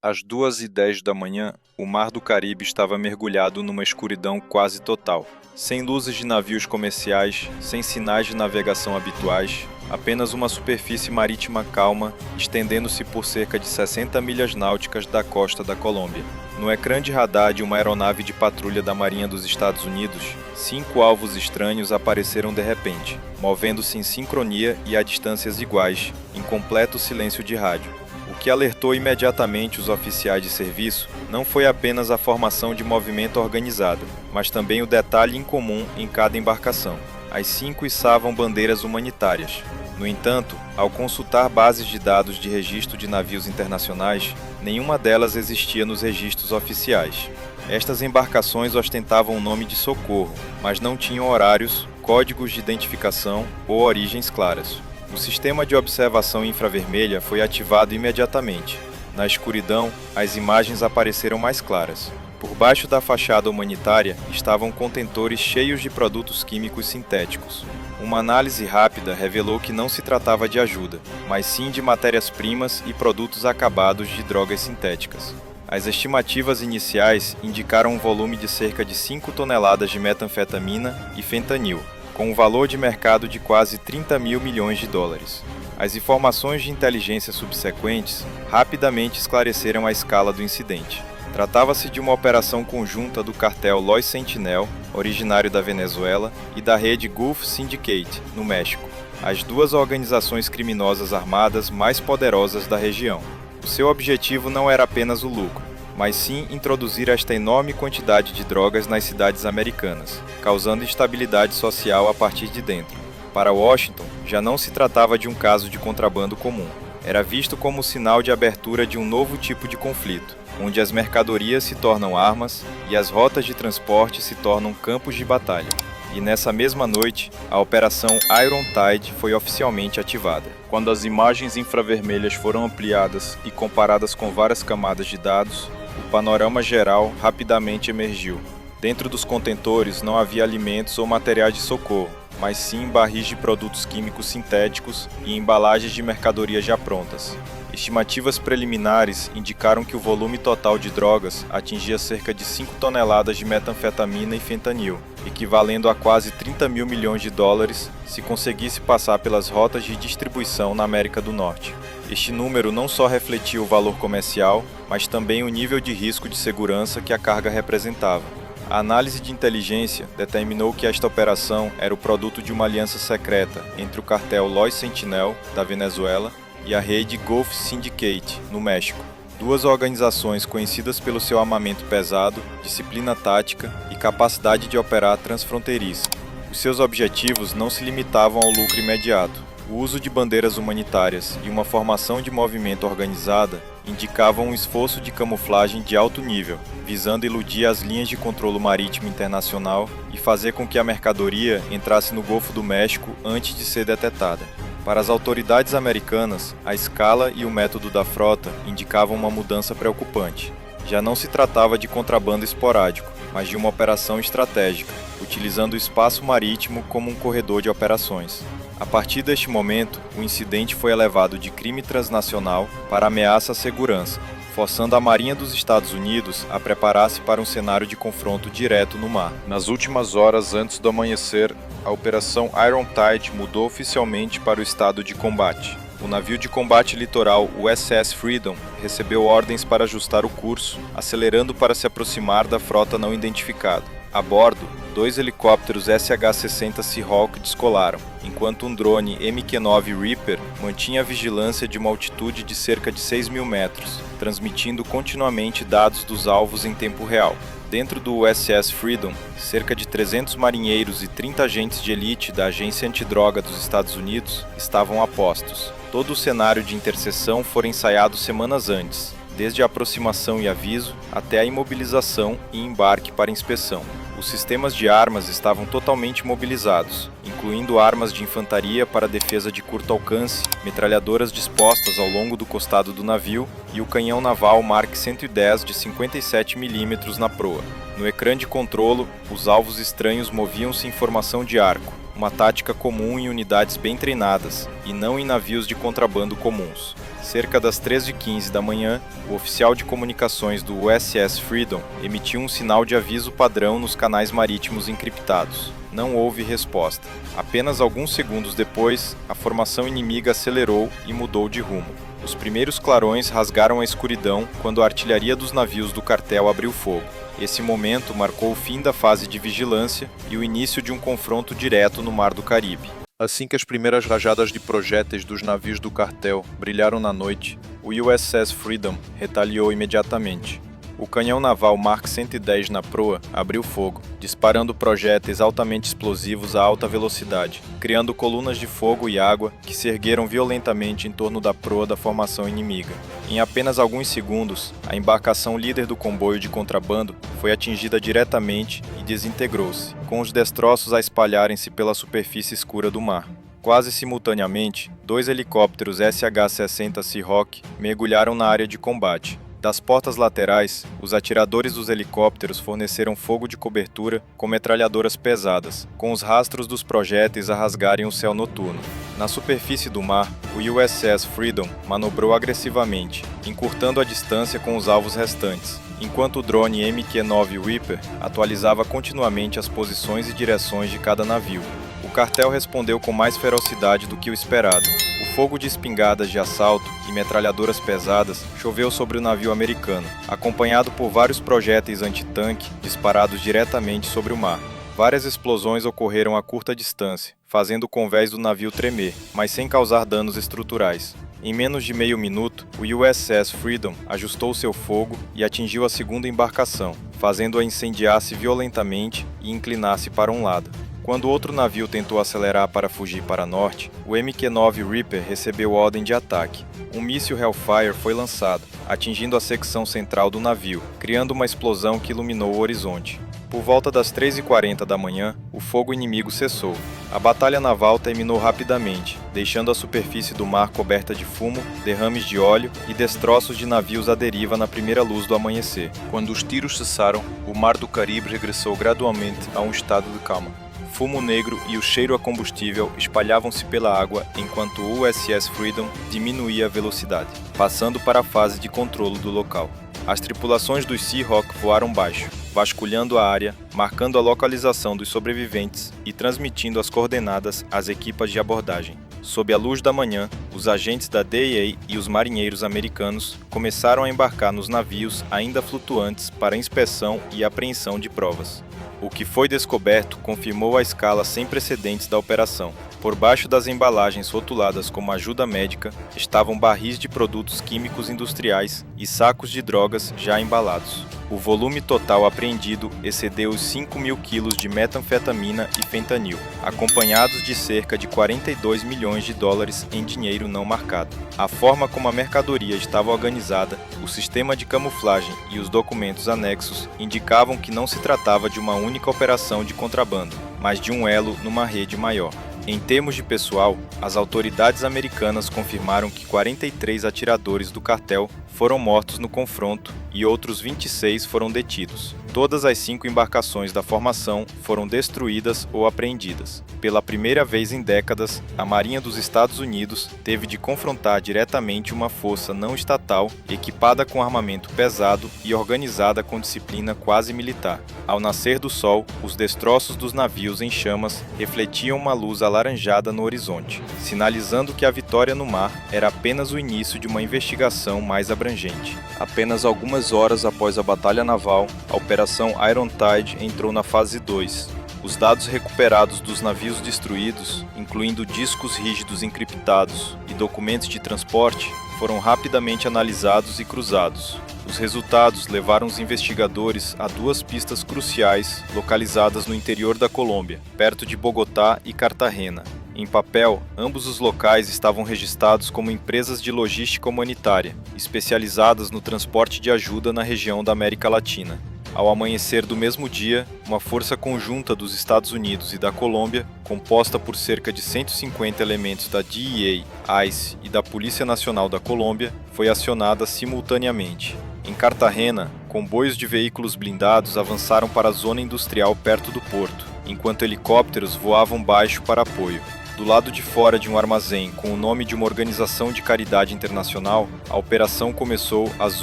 Às 2h10 da manhã, o Mar do Caribe estava mergulhado numa escuridão quase total. Sem luzes de navios comerciais, sem sinais de navegação habituais, apenas uma superfície marítima calma, estendendo-se por cerca de 60 milhas náuticas da costa da Colômbia. No ecrã de radar de uma aeronave de patrulha da Marinha dos Estados Unidos, 5 alvos estranhos apareceram de repente, movendo-se em sincronia e a distâncias iguais, em completo silêncio de rádio. O que alertou imediatamente os oficiais de serviço não foi apenas a formação de movimento organizada, mas também o detalhe incomum em cada embarcação. As 5 içavam bandeiras humanitárias. No entanto, ao consultar bases de dados de registro de navios internacionais, nenhuma delas existia nos registros oficiais. Estas embarcações ostentavam o nome de socorro, mas não tinham horários, códigos de identificação ou origens claras. O sistema de observação infravermelha foi ativado imediatamente. Na escuridão, as imagens apareceram mais claras. Por baixo da fachada humanitária estavam contentores cheios de produtos químicos sintéticos. Uma análise rápida revelou que não se tratava de ajuda, mas sim de matérias-primas e produtos acabados de drogas sintéticas. As estimativas iniciais indicaram um volume de cerca de 5 toneladas de metanfetamina e fentanil, com um valor de mercado de quase 30 mil milhões de dólares. As informações de inteligência subsequentes rapidamente esclareceram a escala do incidente. Tratava-se de uma operação conjunta do cartel Los Sentinel, originário da Venezuela, e da rede Gulf Syndicate, no México, as duas organizações criminosas armadas mais poderosas da região. O seu objetivo não era apenas o lucro, mas sim introduzir esta enorme quantidade de drogas nas cidades americanas, causando instabilidade social a partir de dentro. Para Washington, já não se tratava de um caso de contrabando comum. Era visto como sinal de abertura de um novo tipo de conflito, onde as mercadorias se tornam armas e as rotas de transporte se tornam campos de batalha. E nessa mesma noite, a Operação Iron Tide foi oficialmente ativada. Quando as imagens infravermelhas foram ampliadas e comparadas com várias camadas de dados, o panorama geral rapidamente emergiu. Dentro dos contentores não havia alimentos ou materiais de socorro, mas sim barris de produtos químicos sintéticos e embalagens de mercadorias já prontas. Estimativas preliminares indicaram que o volume total de drogas atingia cerca de 5 toneladas de metanfetamina e fentanil, equivalendo a quase 30 mil milhões de dólares se conseguisse passar pelas rotas de distribuição na América do Norte. Este número não só refletia o valor comercial, mas também o nível de risco de segurança que a carga representava. A análise de inteligência determinou que esta operação era o produto de uma aliança secreta entre o cartel Los Sentinel, da Venezuela, e a rede Gulf Syndicate, no México. Duas organizações conhecidas pelo seu armamento pesado, disciplina tática e capacidade de operar transfronteiriça. Os seus objetivos não se limitavam ao lucro imediato. O uso de bandeiras humanitárias e uma formação de movimento organizada indicavam um esforço de camuflagem de alto nível, visando iludir as linhas de controle marítimo internacional e fazer com que a mercadoria entrasse no Golfo do México antes de ser detetada. Para as autoridades americanas, a escala e o método da frota indicavam uma mudança preocupante. Já não se tratava de contrabando esporádico, mas de uma operação estratégica, utilizando o espaço marítimo como um corredor de operações. A partir deste momento, o incidente foi elevado de crime transnacional para ameaça à segurança, forçando a Marinha dos Estados Unidos a preparar-se para um cenário de confronto direto no mar. Nas últimas horas antes do amanhecer, a Operação Iron Tide mudou oficialmente para o estado de combate. O navio de combate litoral USS Freedom recebeu ordens para ajustar o curso, acelerando para se aproximar da frota não identificada. A bordo, 2 helicópteros SH-60 Seahawk descolaram, enquanto um drone MQ-9 Reaper mantinha a vigilância de uma altitude de cerca de 6 mil metros, transmitindo continuamente dados dos alvos em tempo real. Dentro do USS Freedom, cerca de 300 marinheiros e 30 agentes de elite da Agência Antidroga dos Estados Unidos estavam a postos. Todo o cenário de interceção foi ensaiado semanas antes, desde a aproximação e aviso até a imobilização e embarque para inspeção. Os sistemas de armas estavam totalmente mobilizados, incluindo armas de infantaria para defesa de curto alcance, metralhadoras dispostas ao longo do costado do navio e o canhão naval Mark 110 de 57 mm na proa. No ecrã de controlo, os alvos estranhos moviam-se em formação de arco, uma tática comum em unidades bem treinadas e não em navios de contrabando comuns. Cerca das 13h15 da manhã, o oficial de comunicações do USS Freedom emitiu um sinal de aviso padrão nos canais marítimos encriptados. Não houve resposta. Apenas alguns segundos depois, a formação inimiga acelerou e mudou de rumo. Os primeiros clarões rasgaram a escuridão quando a artilharia dos navios do cartel abriu fogo. Esse momento marcou o fim da fase de vigilância e o início de um confronto direto no Mar do Caribe. Assim que as primeiras rajadas de projéteis dos navios do cartel brilharam na noite, o USS Freedom retaliou imediatamente. O canhão naval Mark 110 na proa abriu fogo, disparando projéteis altamente explosivos a alta velocidade, criando colunas de fogo e água que se ergueram violentamente em torno da proa da formação inimiga. Em apenas alguns segundos, a embarcação líder do comboio de contrabando foi atingida diretamente e desintegrou-se, com os destroços a espalharem-se pela superfície escura do mar. Quase simultaneamente, 2 helicópteros SH-60 Seahawk mergulharam na área de combate. Das portas laterais, os atiradores dos helicópteros forneceram fogo de cobertura com metralhadoras pesadas, com os rastros dos projéteis a rasgarem o céu noturno. Na superfície do mar, o USS Freedom manobrou agressivamente, encurtando a distância com os alvos restantes, enquanto o drone MQ-9 Reaper atualizava continuamente as posições e direções de cada navio. O cartel respondeu com mais ferocidade do que o esperado. O fogo de espingardas de assalto e metralhadoras pesadas choveu sobre o navio americano, acompanhado por vários projéteis antitanque disparados diretamente sobre o mar. Várias explosões ocorreram a curta distância, fazendo o convés do navio tremer, mas sem causar danos estruturais. Em menos de meio minuto, o USS Freedom ajustou seu fogo e atingiu a segunda embarcação, fazendo-a incendiar-se violentamente e inclinar-se para um lado. Quando outro navio tentou acelerar para fugir para norte, o MQ-9 Reaper recebeu ordem de ataque. Um míssil Hellfire foi lançado, atingindo a secção central do navio, criando uma explosão que iluminou o horizonte. Por volta das 3h40 da manhã, o fogo inimigo cessou. A batalha naval terminou rapidamente, deixando a superfície do mar coberta de fumo, derrames de óleo e destroços de navios à deriva na primeira luz do amanhecer. Quando os tiros cessaram, o Mar do Caribe regressou gradualmente a um estado de calma. Fumo negro e o cheiro a combustível espalhavam-se pela água enquanto o USS Freedom diminuía a velocidade, passando para a fase de controle do local. As tripulações dos Seahawk voaram baixo, vasculhando a área, marcando a localização dos sobreviventes e transmitindo as coordenadas às equipas de abordagem. Sob a luz da manhã, os agentes da DEA e os marinheiros americanos começaram a embarcar nos navios ainda flutuantes para inspeção e apreensão de provas. O que foi descoberto confirmou a escala sem precedentes da operação. Por baixo das embalagens rotuladas como ajuda médica, estavam barris de produtos químicos industriais e sacos de drogas já embalados. O volume total apreendido excedeu os 5.000 quilos de metanfetamina e fentanil, acompanhados de cerca de 42 milhões de dólares em dinheiro não marcado. A forma como a mercadoria estava organizada, o sistema de camuflagem e os documentos anexos indicavam que não se tratava de uma única operação de contrabando, mas de um elo numa rede maior. Em termos de pessoal, as autoridades americanas confirmaram que 43 atiradores do cartel foram mortos no confronto e outros 26 foram detidos. Todas as 5 embarcações da formação foram destruídas ou apreendidas. Pela primeira vez em décadas, a Marinha dos Estados Unidos teve de confrontar diretamente uma força não estatal equipada com armamento pesado e organizada com disciplina quase militar. Ao nascer do sol, os destroços dos navios em chamas refletiam uma luz alaranjada no horizonte, sinalizando que a vitória no mar era apenas o início de uma investigação mais abrangente. Apenas algumas horas após a batalha naval, a Operação Iron Tide entrou na fase 2. Os dados recuperados dos navios destruídos, incluindo discos rígidos encriptados e documentos de transporte, foram rapidamente analisados e cruzados. Os resultados levaram os investigadores a 2 pistas cruciais localizadas no interior da Colômbia, perto de Bogotá e Cartagena. Em papel, ambos os locais estavam registrados como empresas de logística humanitária, especializadas no transporte de ajuda na região da América Latina. Ao amanhecer do mesmo dia, uma força conjunta dos Estados Unidos e da Colômbia, composta por cerca de 150 elementos da DEA, ICE e da Polícia Nacional da Colômbia, foi acionada simultaneamente. Em Cartagena, comboios de veículos blindados avançaram para a zona industrial perto do porto. enquanto helicópteros voavam baixo para apoio. Do lado de fora de um armazém com o nome de uma organização de caridade internacional, a operação começou às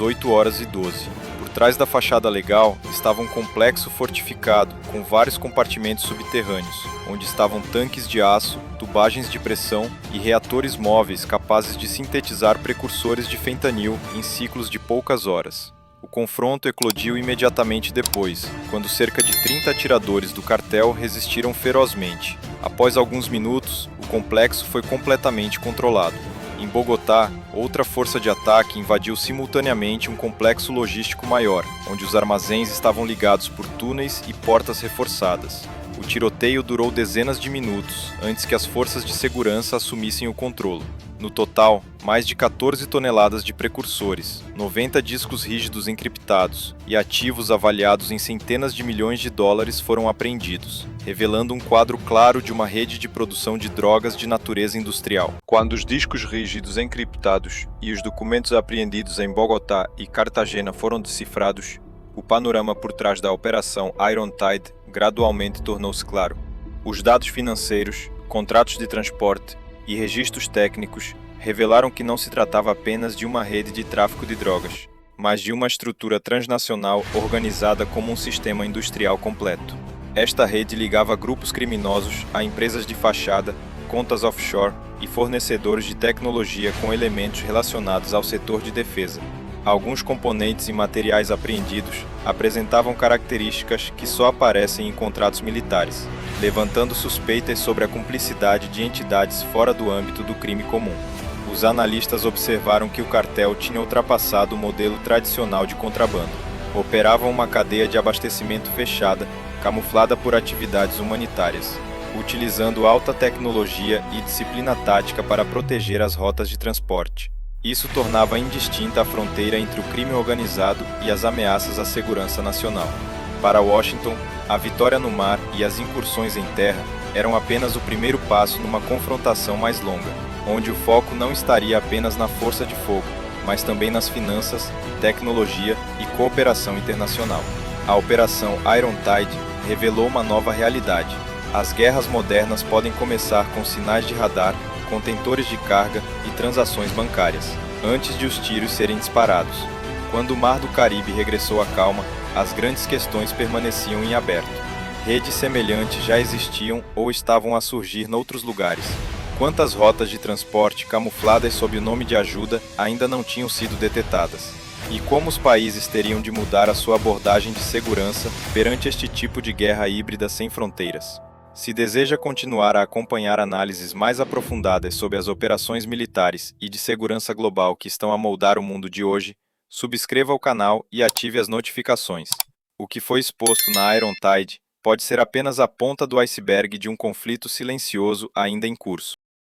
8h12. Por trás da fachada legal estava um complexo fortificado com vários compartimentos subterrâneos, onde estavam tanques de aço, tubagens de pressão e reatores móveis capazes de sintetizar precursores de fentanil em ciclos de poucas horas. O confronto eclodiu imediatamente depois, quando cerca de 30 atiradores do cartel resistiram ferozmente. Após alguns minutos, o complexo foi completamente controlado. Em Bogotá, outra força de ataque invadiu simultaneamente um complexo logístico maior, onde os armazéns estavam ligados por túneis e portas reforçadas. O tiroteio durou dezenas de minutos antes que as forças de segurança assumissem o controle. No total, mais de 14 toneladas de precursores, 90 discos rígidos encriptados e ativos avaliados em centenas de milhões de dólares foram apreendidos, revelando um quadro claro de uma rede de produção de drogas de natureza industrial. Quando os discos rígidos encriptados e os documentos apreendidos em Bogotá e Cartagena foram decifrados, o panorama por trás da Operação Iron Tide gradualmente tornou-se claro. Os dados financeiros, contratos de transporte e registros técnicos revelaram que não se tratava apenas de uma rede de tráfico de drogas, mas de uma estrutura transnacional organizada como um sistema industrial completo. Esta rede ligava grupos criminosos a empresas de fachada, contas offshore e fornecedores de tecnologia com elementos relacionados ao setor de defesa. Alguns componentes e materiais apreendidos apresentavam características que só aparecem em contratos militares, levantando suspeitas sobre a cumplicidade de entidades fora do âmbito do crime comum. Os analistas observaram que o cartel tinha ultrapassado o modelo tradicional de contrabando. Operavam uma cadeia de abastecimento fechada, camuflada por atividades humanitárias, utilizando alta tecnologia e disciplina tática para proteger as rotas de transporte. Isso tornava indistinta a fronteira entre o crime organizado e as ameaças à segurança nacional. Para Washington, a vitória no mar e as incursões em terra eram apenas o primeiro passo numa confrontação mais longa, onde o foco não estaria apenas na força de fogo, mas também nas finanças, tecnologia e cooperação internacional. A Operação Iron Tide revelou uma nova realidade. As guerras modernas podem começar com sinais de radar, contentores de carga e transações bancárias, antes de os tiros serem disparados. Quando o Mar do Caribe regressou à calma, as grandes questões permaneciam em aberto. Redes semelhantes já existiam ou estavam a surgir noutros lugares. Quantas rotas de transporte camufladas sob o nome de ajuda ainda não tinham sido detectadas? E como os países teriam de mudar a sua abordagem de segurança perante este tipo de guerra híbrida sem fronteiras? Se deseja continuar a acompanhar análises mais aprofundadas sobre as operações militares e de segurança global que estão a moldar o mundo de hoje, subscreva o canal e ative as notificações. O que foi exposto na Iron Tide pode ser apenas a ponta do iceberg de um conflito silencioso ainda em curso.